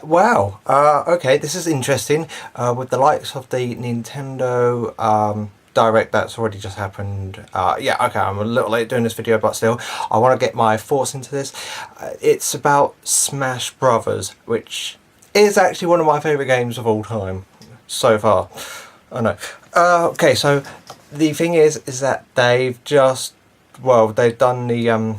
Wow. Okay, this is interesting. With the likes of the Nintendo Direct that's already just happened. Yeah, okay, I'm a little late doing this video, but still, I want to get my thoughts into this. It's about Smash Brothers, which is actually one of my favourite games of all time so far. I know. Okay, so the thing is that they've just, well, they've done the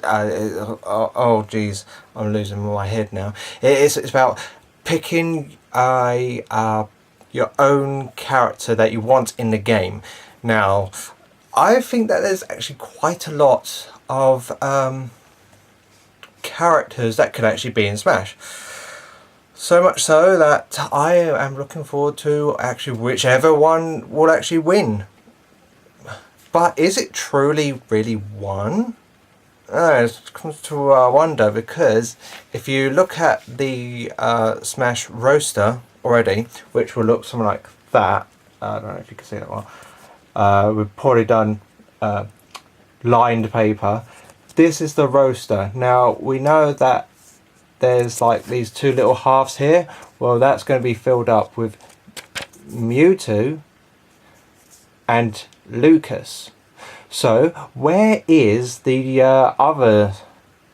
oh geez, I'm losing my head now. It's about picking your own character that you want in the game. Now, I think that there's actually quite a lot of characters that could actually be in Smash. So much so that I am looking forward to actually whichever one will actually win. But is it truly really one? It comes to wonder, because if you look at the Smash roster already, which will look something like that, I don't know if you can see that well, we've probably done lined paper. This is the roster. Now we know that there's like these two little halves here. Well, that's going to be filled up with Mewtwo and Lucas. So where is the other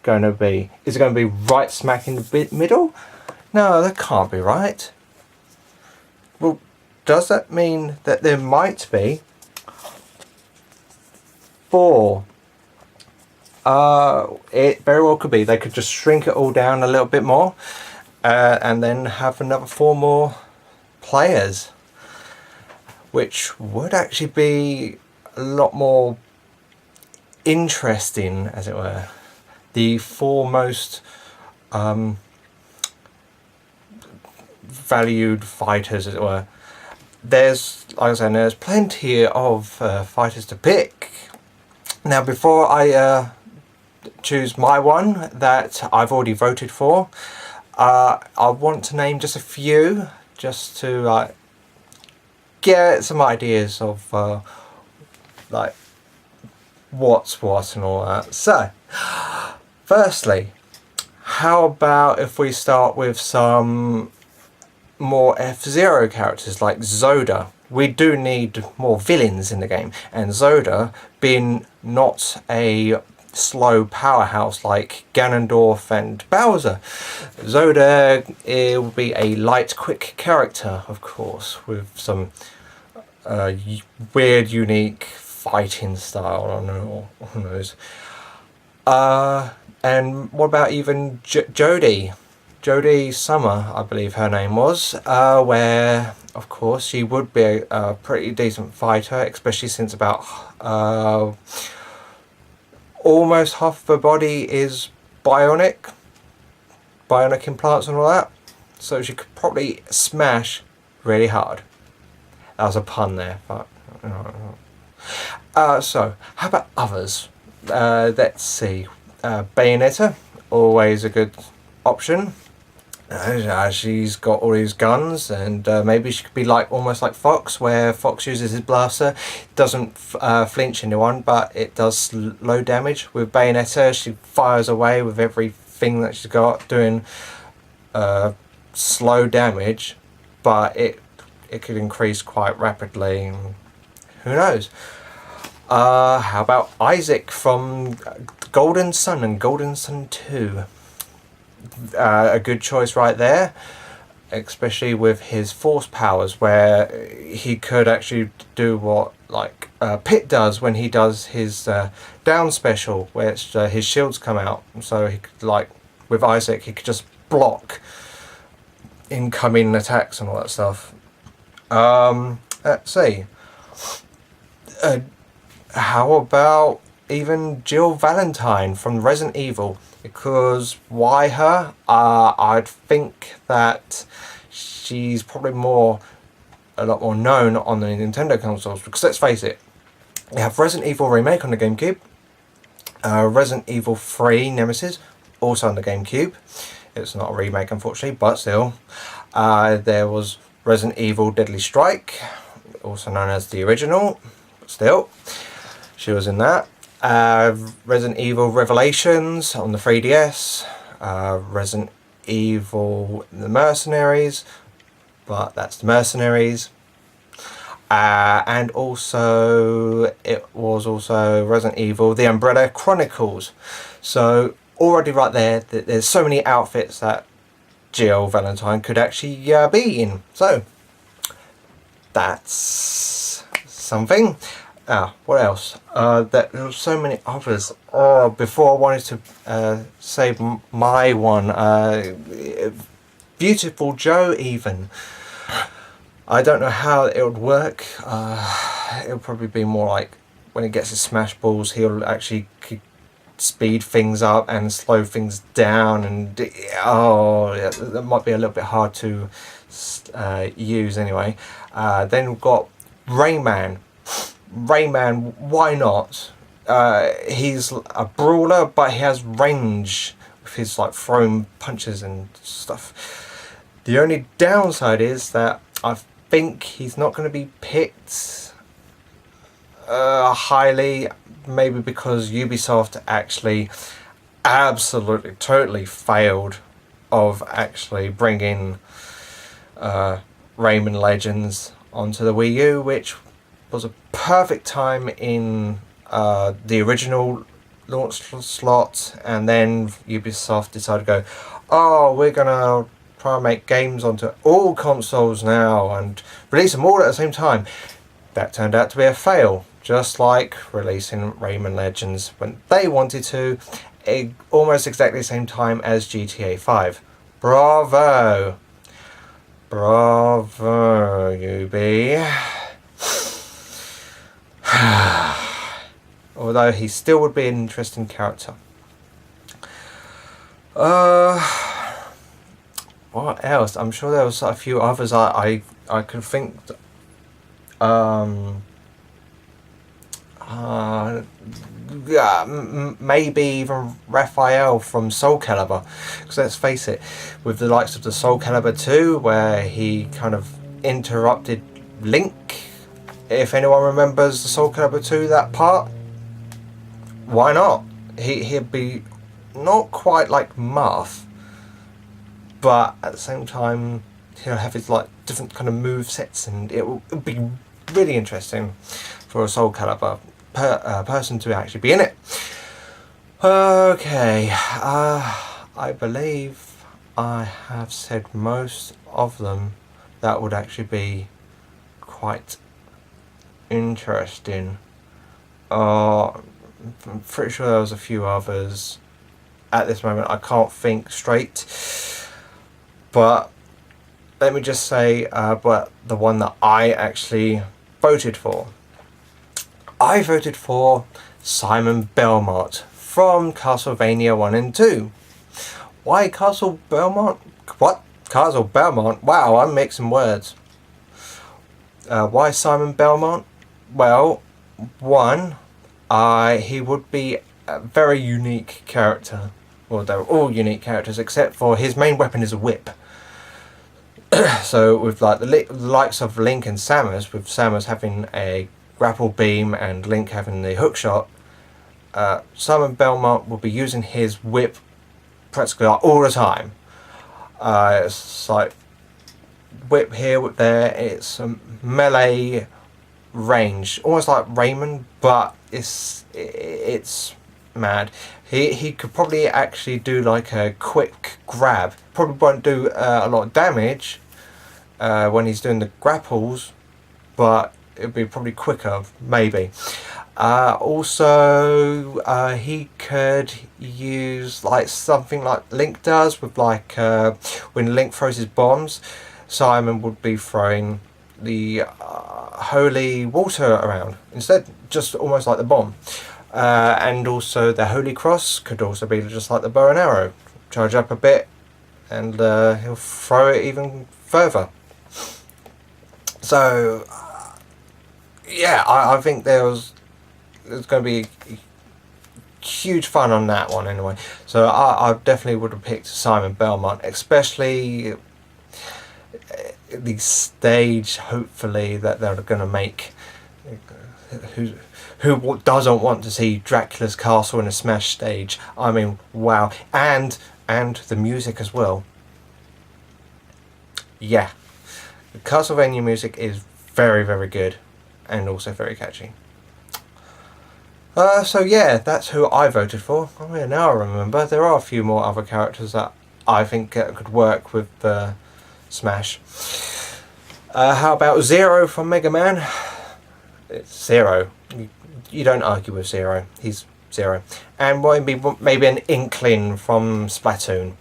going to be? Is it going to be right smack in the middle? No, that can't be right. Well, does that mean that there might be 4? It very well could be. They could just shrink it all down a little bit more and then have another 4 more players, which would actually be a lot more interesting, as it were. The 4 most valued fighters, as it were. There's, like I said, there's plenty of fighters to pick. Now, before I choose my one that I've already voted for, I want to name just a few, just to get some ideas of like what's what and all that. So, firstly, how about if we start with some more F-Zero characters like Zoda? We do need more villains in the game, and Zoda, being not a slow powerhouse like Ganondorf and Bowser, Zoda, it will be a light, quick character, of course, with some weird, unique fighting style. I don't know, who knows. And what about even Jodie Summer, I believe her name was, where of course she would be a pretty decent fighter, especially since about almost half of her body is bionic implants and all that, so she could probably smash really hard. That was a pun there, but so how about others? Let's see. Bayonetta, always a good option. She's got all these guns, and maybe she could be like almost like Fox, where Fox uses his blaster, doesn't flinch anyone, but it does slow damage. With Bayonetta, she fires away with everything that she's got, doing slow damage, but it could increase quite rapidly. Who knows? How about Isaac from Golden Sun and Golden Sun 2? A good choice right there, especially with his force powers, where he could actually do what like Pit does when he does his down special, where his shields come out. So he could, like with Isaac, he could just block incoming attacks and all that stuff. Let's see. How about even Jill Valentine from Resident Evil? Because why her? I'd think that she's probably a lot more known on the Nintendo consoles, because let's face it, you have Resident Evil Remake on the GameCube, Resident Evil 3 Nemesis, also on the GameCube. It's not a remake, unfortunately, but still. There was Resident Evil Deadly Strike, also known as the original, but still, she was in that. Resident Evil Revelations on the 3DS, Resident Evil The Mercenaries, but that's The Mercenaries. And also it was also Resident Evil The Umbrella Chronicles. So already right there, there's so many outfits that Jill Valentine could actually be in. So that's something. What else? There were so many others. Before I wanted to say my one, Beautiful Joe even. I don't know how it would work. It'll probably be more like when it gets his Smash Balls, he'll actually speed things up and slow things down, and yeah, that might be a little bit hard to use anyway. Then we've got Rayman. Rayman, why not? He's a brawler, but he has range with his like throwing punches and stuff. The only downside is that I think he's not going to be picked highly, maybe because Ubisoft actually absolutely totally failed of actually bringing Rayman Legends onto the Wii U, which was a perfect time in the original launch slot, and then Ubisoft decided to go, oh, we're gonna try and make games onto all consoles now and release them all at the same time. That turned out to be a fail, just like releasing Rayman Legends when they wanted to, almost exactly the same time as GTA 5. Bravo! Bravo, Ubi. Although he still would be an interesting character. What else? I'm sure there was a few others I could think. Maybe even Raphael from Soul Calibur, because let's face it, with the likes of the Soul Calibur 2, where he kind of interrupted Link. If anyone remembers the Soul Calibur 2, that part, why not? He'd be not quite like Marth, but at the same time he'll have his like different kind of move sets, and it will be really interesting for a Soul Calibur person to actually be in it. Okay, I believe I have said most of them that would actually be quite interesting. I'm pretty sure there was a few others. At this moment I can't think straight, but let me just say but the one that I actually voted for. I voted for Simon Belmont from Castlevania 1 and 2. Why Castle Belmont? What? Castle Belmont? Wow, I'm mixing words. Why Simon Belmont? Well, one, he would be a very unique character. Well, they're all unique characters except for his main weapon is a whip. So with like the likes of Link and Samus, with Samus having a grapple beam and Link having the hook shot, Simon Belmont will be using his whip practically all the time. It's like whip here, whip there. It's a melee range, almost like Rayman, but it's mad. He could probably actually do like a quick grab. Probably won't do a lot of damage when he's doing the grapples, but it'll be probably quicker, maybe. Also, he could use like something like Link does with like when Link throws his bombs, Simon would be throwing the holy water around instead, just almost like the bomb. And also the Holy Cross could also be just like the bow and arrow. Charge up a bit and he'll throw it even further. So yeah, I think there's going to be huge fun on that one anyway. So I definitely would have picked Simon Belmont, especially the stage, hopefully, that they're going to make. Who doesn't want to see Dracula's castle in a Smash stage? I mean, wow. And and the music as well. Yeah, the Castlevania music is very, very good and also very catchy. So yeah, that's who I voted for. Oh yeah, now I remember. There are a few more other characters that I think could work with Smash. How about Zero from Mega Man? It's Zero. You don't argue with Zero. He's Zero. And maybe an Inkling from Splatoon.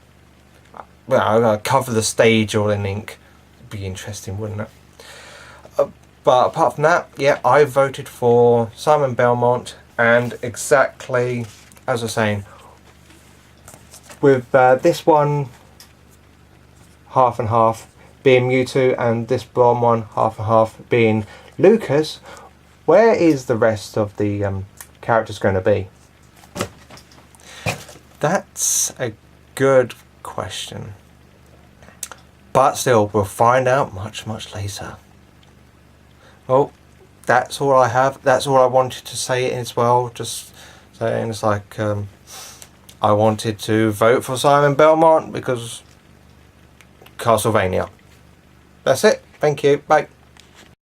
Well, cover the stage all in ink. Be interesting, wouldn't it? But apart from that, yeah, I voted for Simon Belmont, and exactly as I was saying, with this one half and half being Mewtwo and this blonde one half and half being Lucas, where is the rest of the characters going to be? That's a good question. But still, we'll find out much, much later. Well, that's all I have. That's all I wanted to say as well. Just saying, it's like I wanted to vote for Simon Belmont because Castlevania. That's it. Thank you. Bye.